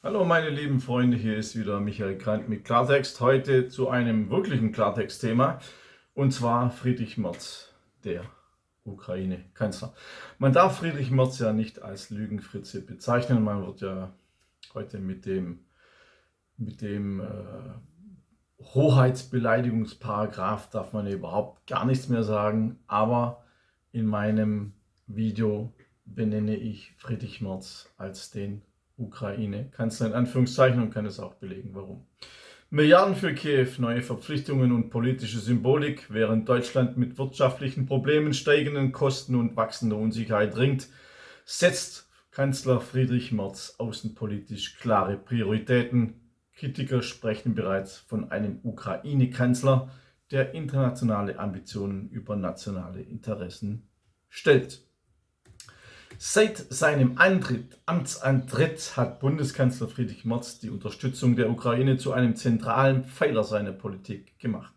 Hallo meine lieben Freunde, hier ist wieder Michael Grant mit Klartext. Heute zu einem wirklichen Klartext-Thema, und zwar Friedrich Merz, der Ukraine-Kanzler. Man darf Friedrich Merz ja nicht als Lügenfritze bezeichnen. Man wird ja heute mit dem Hoheitsbeleidigungsparagraf darf man überhaupt gar nichts mehr sagen. Aber in meinem Video benenne ich Friedrich Merz als den Ukraine-Kanzler in Anführungszeichen und kann es auch belegen, warum. Milliarden für Kiew, neue Verpflichtungen und politische Symbolik, während Deutschland mit wirtschaftlichen Problemen, steigenden Kosten und wachsender Unsicherheit ringt, setzt Kanzler Friedrich Merz außenpolitisch klare Prioritäten. Kritiker sprechen bereits von einem Ukraine-Kanzler, der internationale Ambitionen über nationale Interessen stellt. Seit seinem Amtsantritt hat Bundeskanzler Friedrich Merz die Unterstützung der Ukraine zu einem zentralen Pfeiler seiner Politik gemacht.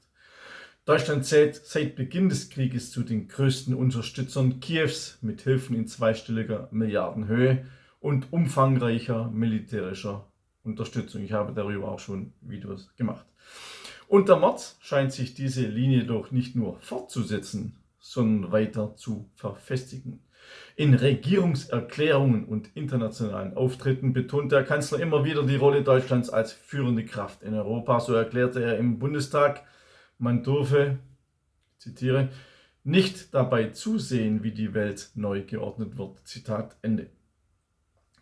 Deutschland zählt seit Beginn des Krieges zu den größten Unterstützern Kiews mit Hilfen in zweistelliger Milliardenhöhe und umfangreicher militärischer Unterstützung. Ich habe darüber auch schon Videos gemacht. Unter Merz scheint sich diese Linie doch nicht nur fortzusetzen, sondern weiter zu verfestigen. In Regierungserklärungen und internationalen Auftritten betont der Kanzler immer wieder die Rolle Deutschlands als führende Kraft in Europa. So erklärte er im Bundestag, man dürfe, ich zitiere, nicht dabei zusehen, wie die Welt neu geordnet wird. Zitat Ende.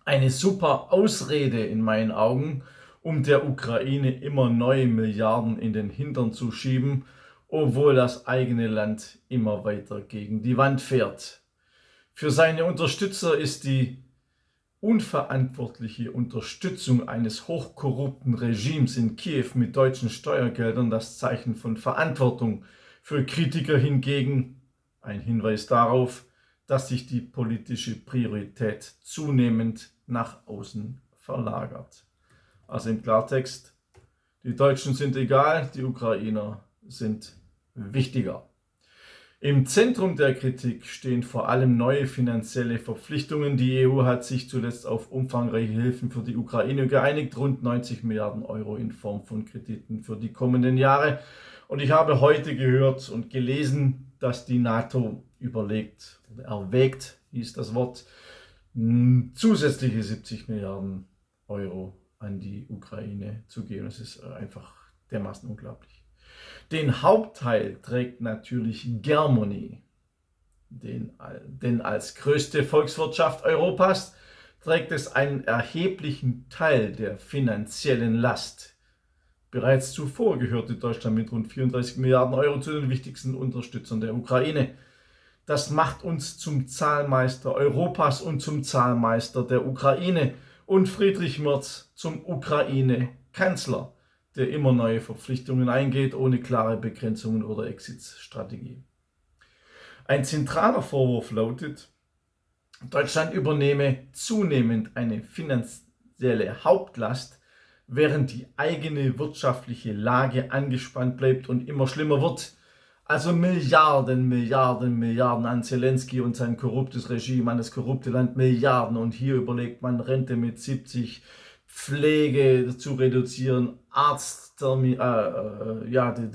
Eine super Ausrede in meinen Augen, um der Ukraine immer neue Milliarden in den Hintern zu schieben, obwohl das eigene Land immer weiter gegen die Wand fährt. Für seine Unterstützer ist die unverantwortliche Unterstützung eines hochkorrupten Regimes in Kiew mit deutschen Steuergeldern das Zeichen von Verantwortung. Für Kritiker hingegen ein Hinweis darauf, dass sich die politische Priorität zunehmend nach außen verlagert. Also im Klartext, die Deutschen sind egal, die Ukrainer sind wichtiger. Im Zentrum der Kritik stehen vor allem neue finanzielle Verpflichtungen. Die EU hat sich zuletzt auf umfangreiche Hilfen für die Ukraine geeinigt, rund 90 Milliarden Euro in Form von Krediten für die kommenden Jahre. Und ich habe heute gehört und gelesen, dass die NATO überlegt oder erwägt, hieß das Wort, zusätzliche 70 Milliarden Euro an die Ukraine zu geben. Das ist einfach dermaßen unglaublich. Den Hauptteil trägt natürlich Germany, denn als größte Volkswirtschaft Europas trägt es einen erheblichen Teil der finanziellen Last. Bereits zuvor gehörte Deutschland mit rund 34 Milliarden Euro zu den wichtigsten Unterstützern der Ukraine. Das macht uns zum Zahlmeister Europas und zum Zahlmeister der Ukraine und Friedrich Merz zum Ukraine-Kanzler, der immer neue Verpflichtungen eingeht, ohne klare Begrenzungen oder Exit-Strategie. Ein zentraler Vorwurf lautet, Deutschland übernehme zunehmend eine finanzielle Hauptlast, während die eigene wirtschaftliche Lage angespannt bleibt und immer schlimmer wird. Also Milliarden an Zelensky und sein korruptes Regime, an das korrupte Land, Milliarden. Und hier überlegt man, Rente mit 70, Pflege zu reduzieren, die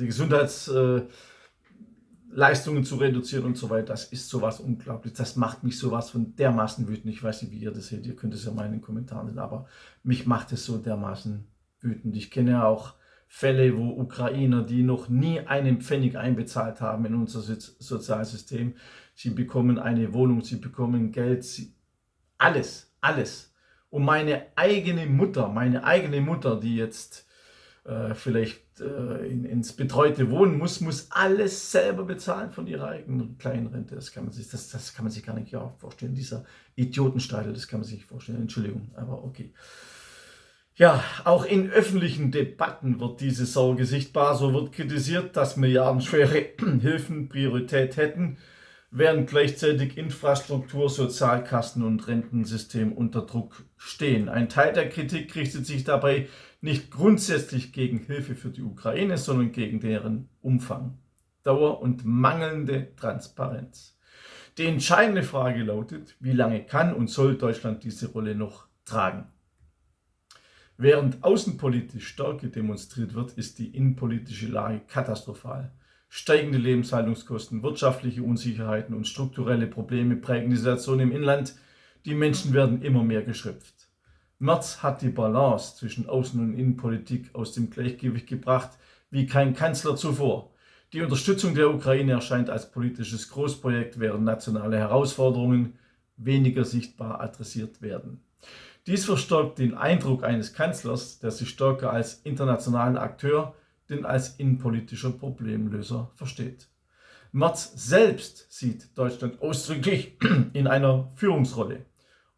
Gesundheitsleistungen zu reduzieren und so weiter. Das ist sowas unglaublich. Das macht mich sowas von dermaßen wütend. Ich weiß nicht, wie ihr das seht. Ihr könnt es ja mal in den Kommentaren sehen, aber mich macht es so dermaßen wütend. Ich kenne auch Fälle, wo Ukrainer, die noch nie einen Pfennig einbezahlt haben in unser Sozialsystem, sie bekommen eine Wohnung, sie bekommen Geld, alles. Und meine eigene Mutter, die jetzt vielleicht ins betreute Wohnen muss alles selber bezahlen von ihrer eigenen kleinen Rente. Das kann man sich gar nicht vorstellen. Dieser Idiotenstadel, das kann man sich nicht vorstellen. Entschuldigung, aber okay. Ja, auch in öffentlichen Debatten wird diese Sorge sichtbar. So wird kritisiert, dass milliardenschwere Hilfen Priorität hätten, während gleichzeitig Infrastruktur, Sozialkassen und Rentensystem unter Druck stehen. Ein Teil der Kritik richtet sich dabei nicht grundsätzlich gegen Hilfe für die Ukraine, sondern gegen deren Umfang, Dauer und mangelnde Transparenz. Die entscheidende Frage lautet, wie lange kann und soll Deutschland diese Rolle noch tragen? Während außenpolitisch Stärke demonstriert wird, ist die innenpolitische Lage katastrophal. Steigende Lebenshaltungskosten, wirtschaftliche Unsicherheiten und strukturelle Probleme prägen die Situation im Inland. Die Menschen werden immer mehr geschröpft. Merz hat die Balance zwischen Außen- und Innenpolitik aus dem Gleichgewicht gebracht wie kein Kanzler zuvor. Die Unterstützung der Ukraine erscheint als politisches Großprojekt, während nationale Herausforderungen weniger sichtbar adressiert werden. Dies verstärkt den Eindruck eines Kanzlers, der sich stärker als internationalen Akteur denn als innenpolitischer Problemlöser versteht. Merz selbst sieht Deutschland ausdrücklich in einer Führungsrolle.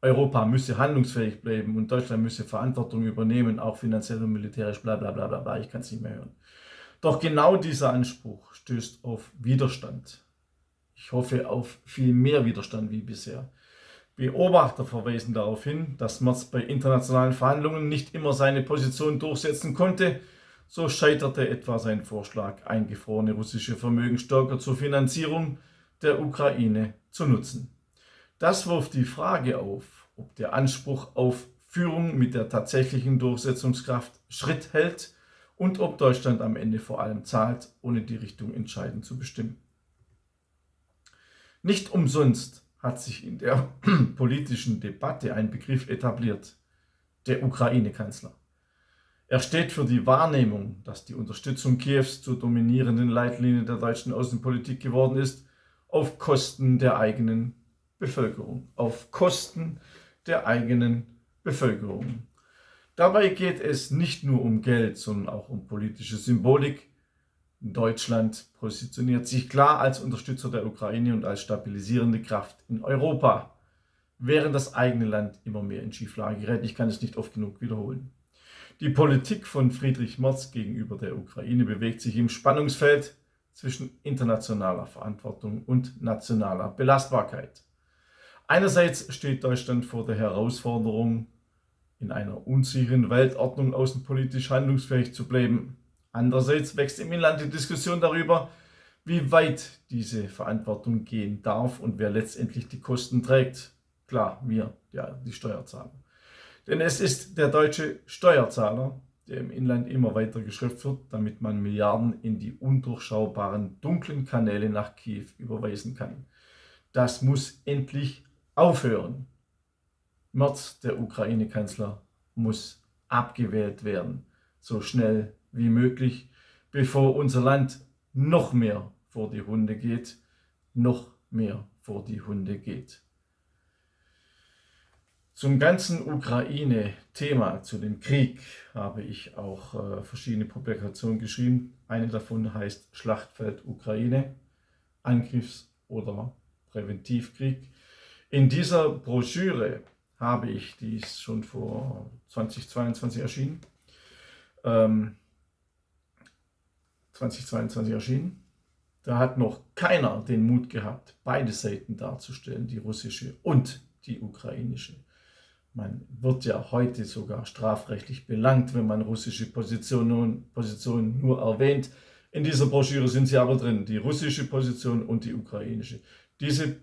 Europa müsse handlungsfähig bleiben und Deutschland müsse Verantwortung übernehmen, auch finanziell und militärisch, bla bla bla bla bla, ich kann es nicht mehr hören. Doch genau dieser Anspruch stößt auf Widerstand. Ich hoffe auf viel mehr Widerstand wie bisher. Beobachter verweisen darauf hin, dass Merz bei internationalen Verhandlungen nicht immer seine Position durchsetzen konnte. So scheiterte etwa sein Vorschlag, eingefrorene russische Vermögen stärker zur Finanzierung der Ukraine zu nutzen. Das wirft die Frage auf, ob der Anspruch auf Führung mit der tatsächlichen Durchsetzungskraft Schritt hält und ob Deutschland am Ende vor allem zahlt, ohne die Richtung entscheidend zu bestimmen. Nicht umsonst hat sich in der politischen Debatte ein Begriff etabliert, der Ukraine-Kanzler. Er steht für die Wahrnehmung, dass die Unterstützung Kiews zur dominierenden Leitlinie der deutschen Außenpolitik geworden ist, auf Kosten der eigenen Bevölkerung. Auf Kosten der eigenen Bevölkerung. Dabei geht es nicht nur um Geld, sondern auch um politische Symbolik. Deutschland positioniert sich klar als Unterstützer der Ukraine und als stabilisierende Kraft in Europa, während das eigene Land immer mehr in Schieflage gerät. Ich kann es nicht oft genug wiederholen. Die Politik von Friedrich Merz gegenüber der Ukraine bewegt sich im Spannungsfeld zwischen internationaler Verantwortung und nationaler Belastbarkeit. Einerseits steht Deutschland vor der Herausforderung, in einer unsicheren Weltordnung außenpolitisch handlungsfähig zu bleiben. Andererseits wächst im Inland die Diskussion darüber, wie weit diese Verantwortung gehen darf und wer letztendlich die Kosten trägt. Klar, wir, ja, die Steuerzahler. Denn es ist der deutsche Steuerzahler, der im Inland immer weiter geschröpft wird, damit man Milliarden in die undurchschaubaren, dunklen Kanäle nach Kiew überweisen kann. Das muss endlich aufhören. Merz, der Ukraine-Kanzler, muss abgewählt werden, so schnell wie möglich, bevor unser Land noch mehr vor die Hunde geht, Zum ganzen Ukraine-Thema, zu dem Krieg, habe ich auch verschiedene Publikationen geschrieben. Eine davon heißt Schlachtfeld Ukraine, Angriffs- oder Präventivkrieg. In dieser Broschüre habe ich, die ist schon vor 2022 erschienen, 2022 erschienen. Da hat noch keiner den Mut gehabt, beide Seiten darzustellen, die russische und die ukrainische. Man wird ja heute sogar strafrechtlich belangt, wenn man russische Positionen nur erwähnt. In dieser Broschüre sind sie aber drin, die russische Position und die ukrainische. Diese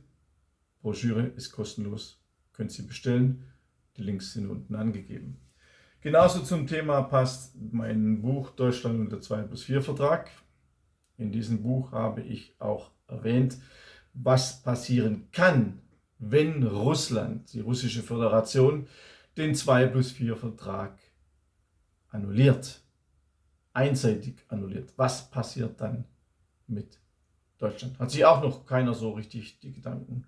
Broschüre ist kostenlos, könnt Sie bestellen. Die Links sind unten angegeben. Genauso zum Thema passt mein Buch Deutschland und der 2+4-Vertrag. In diesem Buch habe ich auch erwähnt, was passieren kann, wenn Russland, die russische Föderation, den 2+4-Vertrag annulliert, einseitig annulliert. Was passiert dann mit Deutschland? Hat sich auch noch keiner so richtig die Gedanken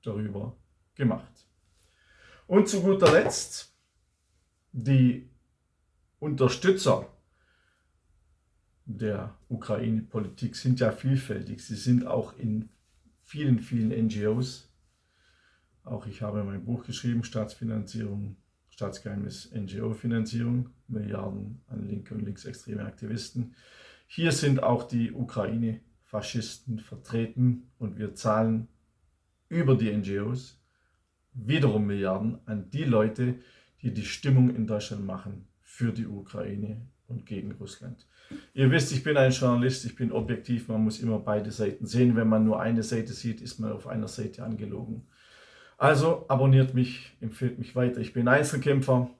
darüber gemacht. Und zu guter Letzt, die Unterstützer der Ukraine-Politik sind ja vielfältig. Sie sind auch in vielen, vielen NGOs. Auch ich habe mein Buch geschrieben, Staatsfinanzierung, Staatsgeheimnis, NGO-Finanzierung, Milliarden an linke und linksextreme Aktivisten. Hier sind auch die Ukraine-Faschisten vertreten und wir zahlen über die NGOs wiederum Milliarden an die Leute, die die Stimmung in Deutschland machen für die Ukraine und gegen Russland. Ihr wisst, ich bin ein Journalist, ich bin objektiv, man muss immer beide Seiten sehen. Wenn man nur eine Seite sieht, ist man auf einer Seite angelogen. Also abonniert mich, empfehlt mich weiter. Ich bin Einzelkämpfer.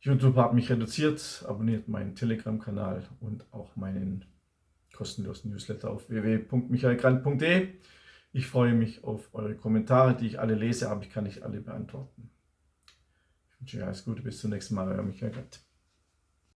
YouTube hat mich reduziert. Abonniert meinen Telegram-Kanal und auch meinen kostenlosen Newsletter auf www.michaelgrant.de. Ich freue mich auf eure Kommentare, die ich alle lese, aber ich kann nicht alle beantworten. Ich wünsche euch alles Gute, bis zum nächsten Mal, euer Michael Grant.